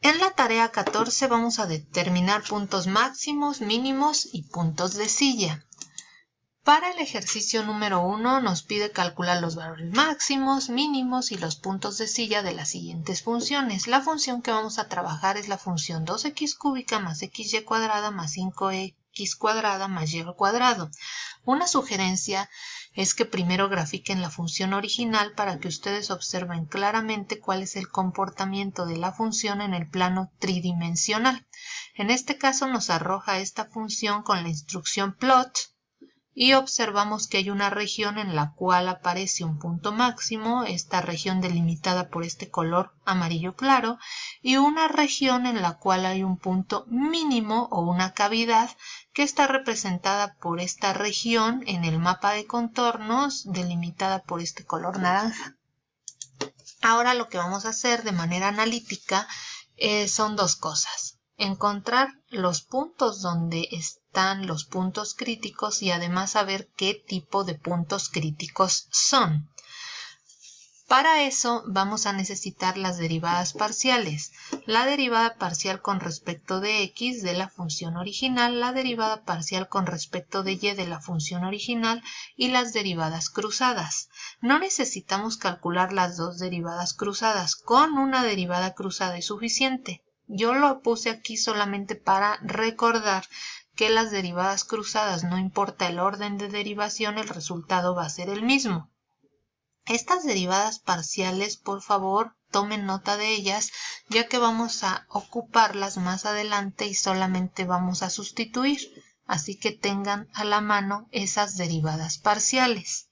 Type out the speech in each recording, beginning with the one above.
En la tarea 14 vamos a determinar puntos máximos, mínimos y puntos de silla. Para el ejercicio número 1 nos pide calcular los valores máximos, mínimos y los puntos de silla de las siguientes funciones. La función que vamos a trabajar es la función 2x cúbica más xy cuadrada más 5x cuadrada más y al cuadrado. Una sugerencia es que primero grafiquen la función original para que ustedes observen claramente cuál es el comportamiento de la función en el plano tridimensional. En este caso nos arroja esta función con la instrucción plot y observamos que hay una región en la cual aparece un punto máximo, esta región delimitada por este color amarillo claro, y una región en la cual hay un punto mínimo o una cavidad que está representada por esta región en el mapa de contornos delimitada por este color naranja. Ahora lo que vamos a hacer de manera analítica son dos cosas. Encontrar los puntos donde están los puntos críticos y además saber qué tipo de puntos críticos son. Para eso vamos a necesitar las derivadas parciales. La derivada parcial con respecto de x de la función original, la derivada parcial con respecto de y de la función original y las derivadas cruzadas. No necesitamos calcular las dos derivadas cruzadas. Con una derivada cruzada es suficiente. Yo lo puse aquí solamente para recordar que las derivadas cruzadas, no importa el orden de derivación, el resultado va a ser el mismo. Estas derivadas parciales, por favor, tomen nota de ellas, ya que vamos a ocuparlas más adelante y solamente vamos a sustituir. Así que tengan a la mano esas derivadas parciales.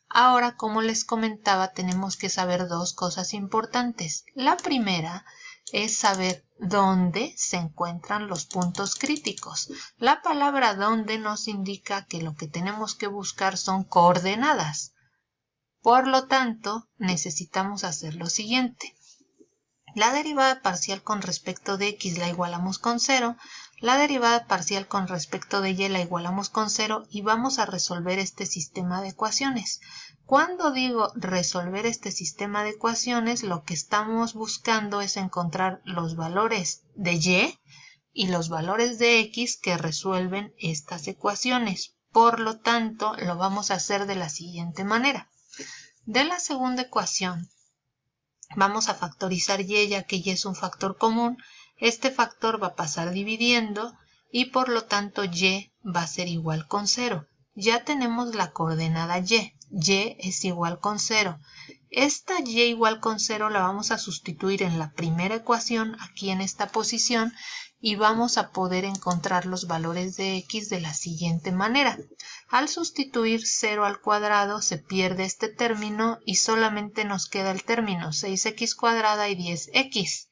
Ahora, como les comentaba, tenemos que saber dos cosas importantes. La primera es saber dónde se encuentran los puntos críticos. La palabra dónde nos indica que lo que tenemos que buscar son coordenadas. Por lo tanto, necesitamos hacer lo siguiente. La derivada parcial con respecto de x la igualamos con 0, la derivada parcial con respecto de y la igualamos con 0 y vamos a resolver este sistema de ecuaciones. Cuando digo resolver este sistema de ecuaciones, lo que estamos buscando es encontrar los valores de y los valores de x que resuelven estas ecuaciones. Por lo tanto, lo vamos a hacer de la siguiente manera. De la segunda ecuación vamos a factorizar y, ya que y es un factor común. Este factor va a pasar dividiendo y por lo tanto y va a ser igual con 0. Ya tenemos la coordenada y es igual con 0. Esta y igual con 0 la vamos a sustituir en la primera ecuación, aquí en esta posición, y vamos a poder encontrar los valores de x de la siguiente manera. Al sustituir 0 al cuadrado se pierde este término y solamente nos queda el término 6x cuadrada y 10x.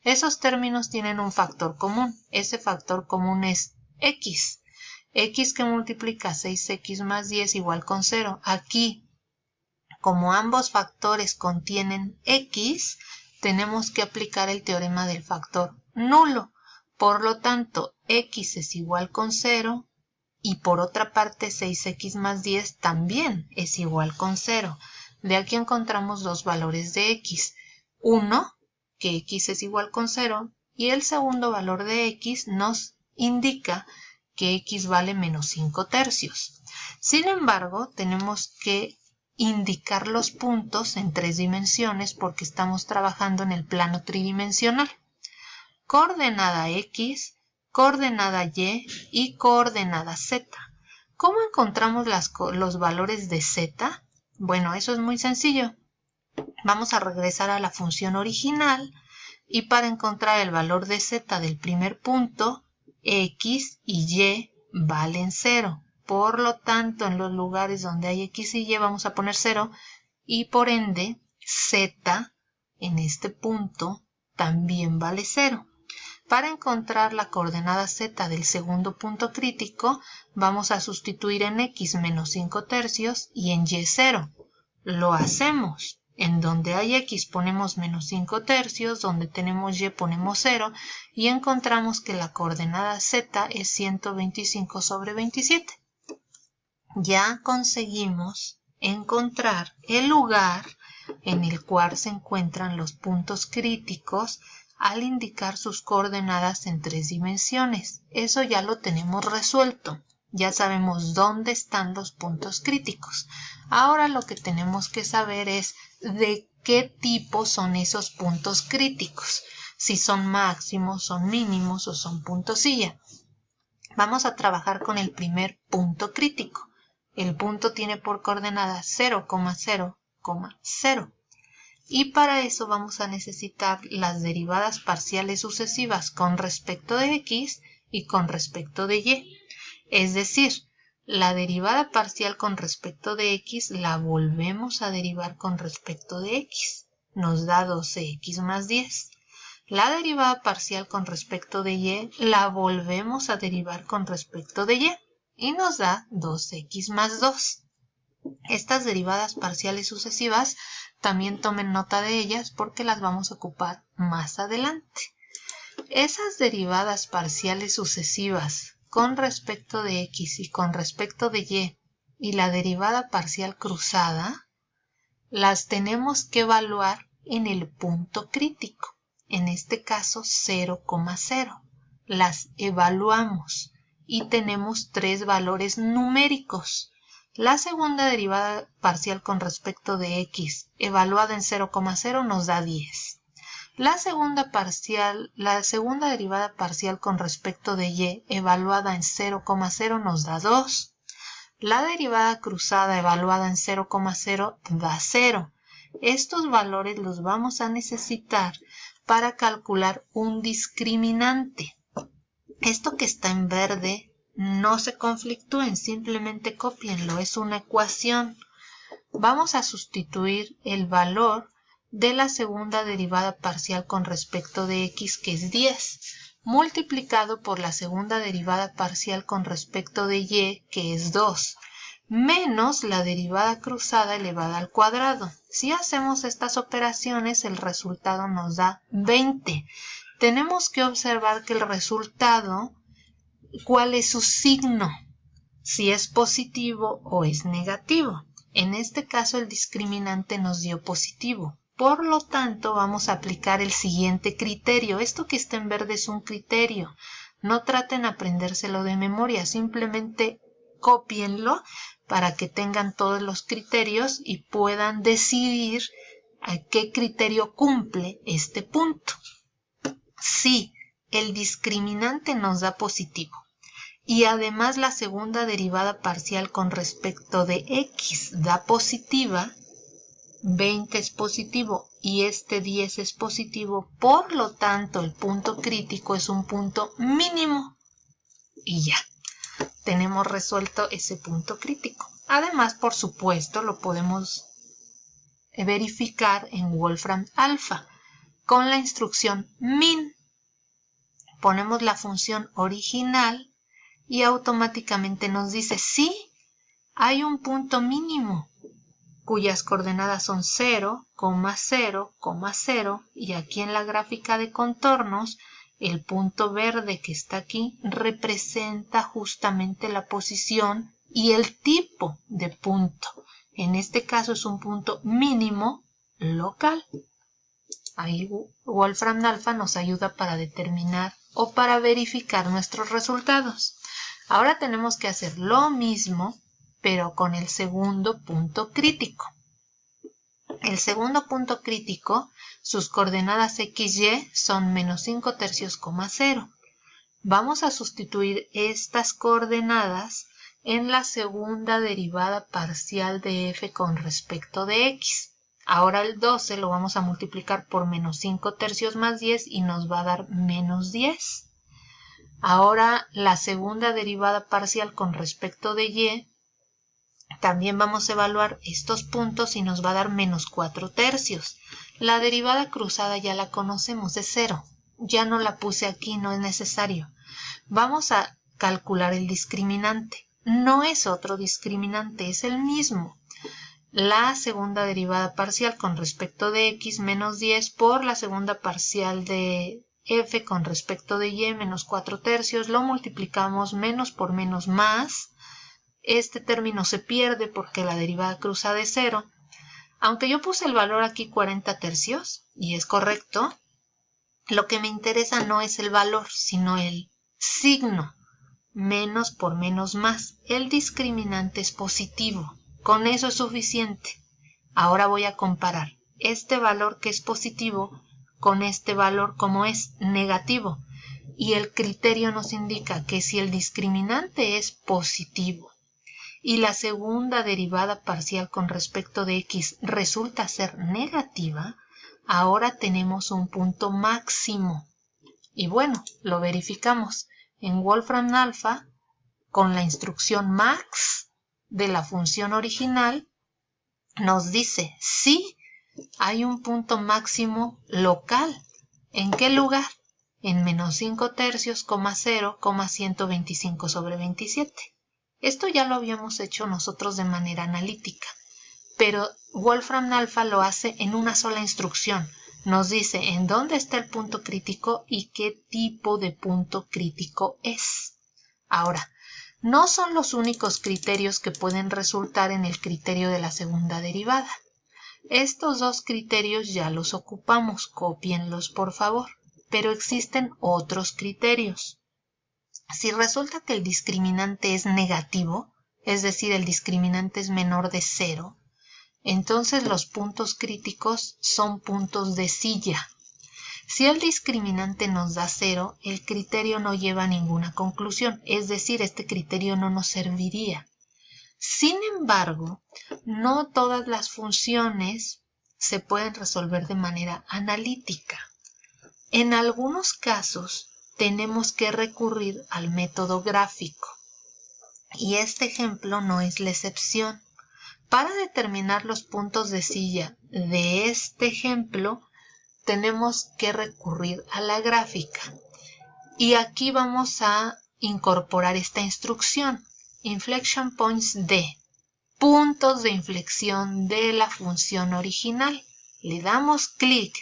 Esos términos tienen un factor común. Ese factor común es x. X que multiplica 6x más 10 igual con 0. Aquí, como ambos factores contienen x, tenemos que aplicar el teorema del factor nulo. Por lo tanto, x es igual con 0 y por otra parte 6x más 10 también es igual con 0. De aquí encontramos dos valores de x. Uno, que x es igual con 0, y el segundo valor de x nos indica que x vale menos 5 tercios. Sin embargo, tenemos que indicar los puntos en 3 dimensiones porque estamos trabajando en el plano tridimensional. Coordenada x, coordenada y y coordenada z. ¿Cómo encontramos los valores de z? Bueno, eso es muy sencillo. Vamos a regresar a la función original y para encontrar el valor de z del primer punto, x y y valen 0. Por lo tanto, en los lugares donde hay x y y vamos a poner 0 y por ende z en este punto también vale 0. Para encontrar la coordenada z del segundo punto crítico, vamos a sustituir en x menos 5 tercios y en y 0. Lo hacemos. En donde hay x ponemos menos 5 tercios, donde tenemos y ponemos 0 y encontramos que la coordenada z es 125 sobre 27. Ya conseguimos encontrar el lugar en el cual se encuentran los puntos críticos al indicar sus coordenadas en 3 dimensiones. Eso ya lo tenemos resuelto. Ya sabemos dónde están los puntos críticos. Ahora lo que tenemos que saber es de qué tipo son esos puntos críticos. Si son máximos, son mínimos o son puntosilla. Vamos a trabajar con el primer punto crítico. El punto tiene por coordenada 0,0,0. Y para eso vamos a necesitar las derivadas parciales sucesivas con respecto de x y con respecto de y. Es decir, la derivada parcial con respecto de x la volvemos a derivar con respecto de x. Nos da 12x más 10. La derivada parcial con respecto de y la volvemos a derivar con respecto de y nos da 2x más 2. Estas derivadas parciales sucesivas también tomen nota de ellas porque las vamos a ocupar más adelante. Esas derivadas parciales sucesivas con respecto de x y con respecto de y la derivada parcial cruzada, las tenemos que evaluar en el punto crítico, en este caso 0,0. Las evaluamos y tenemos 3 valores numéricos. La segunda derivada parcial con respecto de x evaluada en 0,0 nos da 10. La segunda derivada parcial con respecto de y evaluada en 0,0 nos da 2. La derivada cruzada evaluada en 0,0 da 0. Estos valores los vamos a necesitar para calcular un discriminante. Esto que está en verde, no se conflictúen, simplemente cópienlo, es una ecuación. Vamos a sustituir el valor de la segunda derivada parcial con respecto de x, que es 10, multiplicado por la segunda derivada parcial con respecto de y, que es 2, menos la derivada cruzada elevada al cuadrado. Si hacemos estas operaciones, el resultado nos da 20. Tenemos que observar que el resultado, ¿cuál es su signo? Si es positivo o es negativo. En este caso el discriminante nos dio positivo. Por lo tanto, vamos a aplicar el siguiente criterio. Esto que está en verde es un criterio. No traten de aprendérselo de memoria, simplemente cópienlo para que tengan todos los criterios y puedan decidir a qué criterio cumple este punto. Si el discriminante nos da positivo y además la segunda derivada parcial con respecto de x da positiva, 20 es positivo y este 10 es positivo, por lo tanto el punto crítico es un punto mínimo y ya, tenemos resuelto ese punto crítico. Además, por supuesto, lo podemos verificar en Wolfram Alpha con la instrucción min. Ponemos la función original y automáticamente nos dice sí, hay un punto mínimo cuyas coordenadas son 0, 0, 0 y aquí en la gráfica de contornos el punto verde que está aquí representa justamente la posición y el tipo de punto. En este caso es un punto mínimo local. Ahí Wolfram Alpha nos ayuda para determinar o para verificar nuestros resultados. Ahora tenemos que hacer lo mismo, pero con el segundo punto crítico. El segundo punto crítico, sus coordenadas XY son menos 5 tercios, 0. Vamos a sustituir estas coordenadas en la segunda derivada parcial de f con respecto de x. Ahora el 12 lo vamos a multiplicar por menos 5 tercios más 10 y nos va a dar menos 10. Ahora la segunda derivada parcial con respecto de y, también vamos a evaluar estos puntos y nos va a dar menos 4 tercios. La derivada cruzada ya la conocemos, es 0. Ya no la puse aquí, no es necesario. Vamos a calcular el discriminante. No es otro discriminante, es el mismo. La segunda derivada parcial con respecto de x menos 10 por la segunda parcial de f con respecto de y menos 4 tercios. Lo multiplicamos menos por menos más. Este término se pierde porque la derivada cruzada es 0. Aunque yo puse el valor aquí 40 tercios, y es correcto, lo que me interesa no es el valor, sino el signo. Menos por menos más. El discriminante es positivo. Con eso es suficiente. Ahora voy a comparar este valor que es positivo con este valor como es negativo. Y el criterio nos indica que si el discriminante es positivo y la segunda derivada parcial con respecto de x resulta ser negativa, ahora tenemos un punto máximo. Y bueno, lo verificamos. En Wolfram Alpha, con la instrucción max de la función original, nos dice sí, hay un punto máximo local. ¿En qué lugar? En menos 5 tercios, 0, 125 sobre 27. Esto ya lo habíamos hecho nosotros de manera analítica, pero Wolfram Alpha lo hace en una sola instrucción. Nos dice en dónde está el punto crítico y qué tipo de punto crítico es. Ahora, no son los únicos criterios que pueden resultar en el criterio de la segunda derivada. Estos dos criterios ya los ocupamos, cópienlos por favor, pero existen otros criterios. Si resulta que el discriminante es negativo, es decir, el discriminante es menor de 0, entonces los puntos críticos son puntos de silla. Si el discriminante nos da 0, el criterio no lleva a ninguna conclusión, es decir, este criterio no nos serviría. Sin embargo, no todas las funciones se pueden resolver de manera analítica. En algunos casos, tenemos que recurrir al método gráfico. Y este ejemplo no es la excepción. Para determinar los puntos de silla de este ejemplo, tenemos que recurrir a la gráfica. Y aquí vamos a incorporar esta instrucción. Inflection points D. Puntos de inflexión de la función original. Le damos clic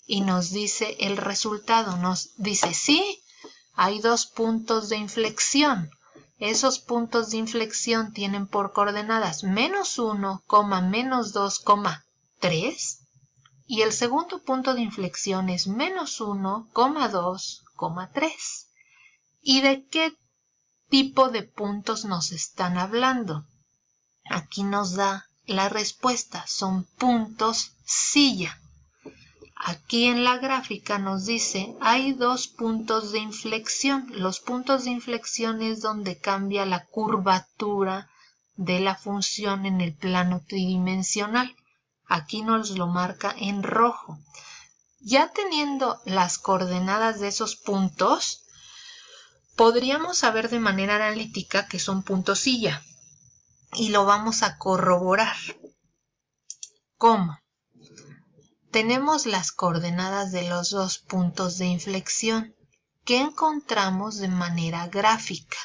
y nos dice el resultado. Nos dice, sí, hay 2 puntos de inflexión. Esos puntos de inflexión tienen por coordenadas menos 1, menos 2, 3. Y el segundo punto de inflexión es menos 1, 2, 3. ¿Y de qué tipo de puntos nos están hablando? Aquí nos da la respuesta. Son puntos silla. Aquí en la gráfica nos dice, hay 2 puntos de inflexión. Los puntos de inflexión es donde cambia la curvatura de la función en el plano tridimensional. Aquí nos lo marca en rojo. Ya teniendo las coordenadas de esos puntos, podríamos saber de manera analítica que son puntos silla. Y lo vamos a corroborar. ¿Cómo? Tenemos las coordenadas de los 2 puntos de inflexión que encontramos de manera gráfica.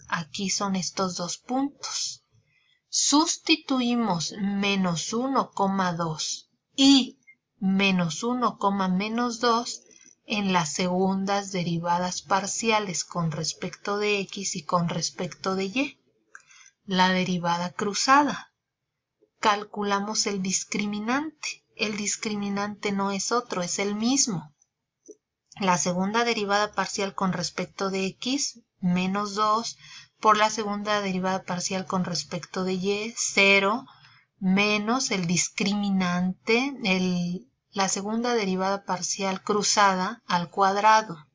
Aquí son estos 2 puntos. Sustituimos menos 1,2 y menos 1, menos 2 en las segundas derivadas parciales con respecto de x y con respecto de y. La derivada cruzada. Calculamos el discriminante. El discriminante no es otro, es el mismo. La segunda derivada parcial con respecto de x, menos 2, por la segunda derivada parcial con respecto de y, 0, menos el discriminante, la segunda derivada parcial cruzada al cuadrado.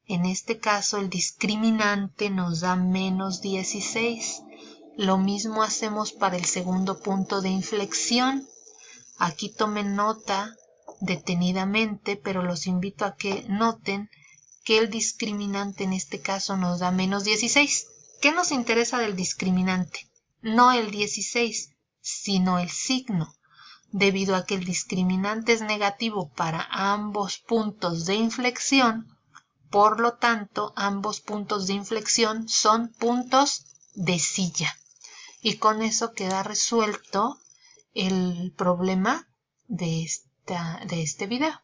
En este caso, el discriminante nos da menos 16. Lo mismo hacemos para el segundo punto de inflexión. Aquí tomen nota detenidamente, pero los invito a que noten que el discriminante en este caso nos da menos 16. ¿Qué nos interesa del discriminante? No el 16, sino el signo, debido a que el discriminante es negativo para ambos puntos de inflexión. Por lo tanto, ambos puntos de inflexión son puntos de silla. Y con eso queda resuelto el problema de este video.